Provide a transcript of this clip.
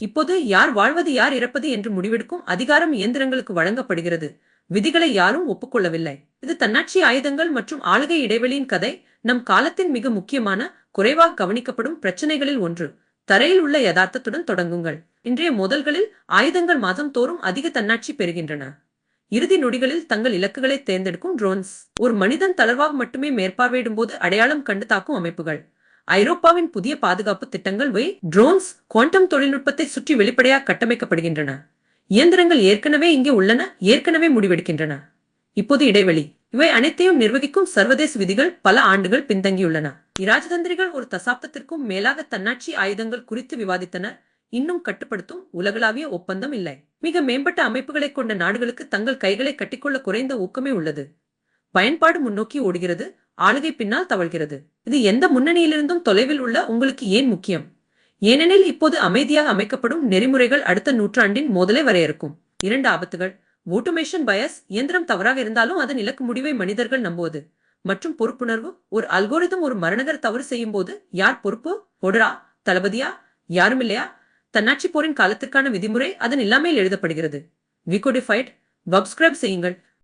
இப்போது யார் வாழ்வது யார் இறப்பது என்று முடிவெடுக்கும் அதிகாரம் இயந்திரங்களுக்கு வழங்கப்படுகிறது. விதிகளை யாரும் ஒப்புக்கொள்ளவில்லை. இது தன்னாட்சி ஆயுதங்கள் மற்றும் ஆளுகை இடைவெளியின் கதை. நம் காலத்தின் மிக முக்கியமான, குறைவாக கவனிக்கப்படும் பிரச்சனைகளில் ஒன்று. தரையில் உள்ள யதார்த்தத்துடன் தொடங்குங்கள். இன்றைய மோதல்களில் ஆயுதங்கள் மாதம் தோறும் அதிக தன்னாட்சி பெறுகின்றன. இறுதி நொடிகளில் தங்கள் இலக்குகளை தேர்ந்தெடுக்கும் ட்ரோன்ஸ். ஒரு மனிதன் தளர்வாக மட்டுமே மேற்பார்வையிடும் போது அடையாளம் கண்டு தாக்கும் அமைப்புகள். ஐரோப்பாவின் புதிய பாதுகாப்பு திட்டங்கள் ட்ரோன்ஸ் குவாண்டம் தொழில்நுட்பத்தை சுற்றி வெளிப்படையாக கட்டமைக்கப்படுகின்றன. இயந்திரங்கள் ஏற்கனவே இங்கே உள்ளன, ஏற்கனவே முடிவெடுக்கின்றன. இப்போது இடைவெளி. இவை அனைத்தையும் நிர்வகிக்கும் சர்வதேச விதிகள் பல ஆண்டுகள் பின்தங்கியுள்ளன. இராஜதந்திரிகள் ஒரு தசாப்தத்திற்கும் மேலாக தன்னாட்சி ஆயுதங்கள் குறித்து விவாதித்தனர். இன்னும் கட்டுப்படுத்தும் உலகளாவிய ஒப்பந்தம் இல்லை. மிக மேம்பட்ட அமைப்புகளை கொண்ட நாடுகளுக்கு தங்கள் கைகளை கட்டிக்கொள்ள குறைந்த ஊக்கமே உள்ளது. பயன்பாடு முன்னோக்கி ஓடுகிறது, ஆளுகை பின்னால் தவழ்கிறது. இது எந்த முன்னணியிலிருந்தும் தொலைவில் உள்ள உங்களுக்கு ஏன் முக்கியம்? ஏனெனில் இப்போது அமைதியாக அமைக்கப்படும் நெறிமுறைகள் அடுத்த நூற்றாண்டின் மோதலை வரையறுக்கும். 2 ஆபத்துகள். ஓட்டோமேஷன் பயஸ். இயந்திரம் தவறாக இருந்தாலும் அதன் இலக்கு முடிவை மனிதர்கள் நம்புவது. மற்றும் பொறுப்புணர்வு. ஒரு அல்கோரிதம் ஒரு மரணகர தவறு செய்யும் போது யார் பொறுப்பு? ஒடரா, தளபதியா, யாரும் இல்லையா? தன்னாட்சி போரின் காலத்திற்கான விதிமுறை அதன் இல்லாமையில் எழுதப்படுகிறது. விகோடிஃபைட். வப்ஸ்கிரைப் செய்யுங்கள்.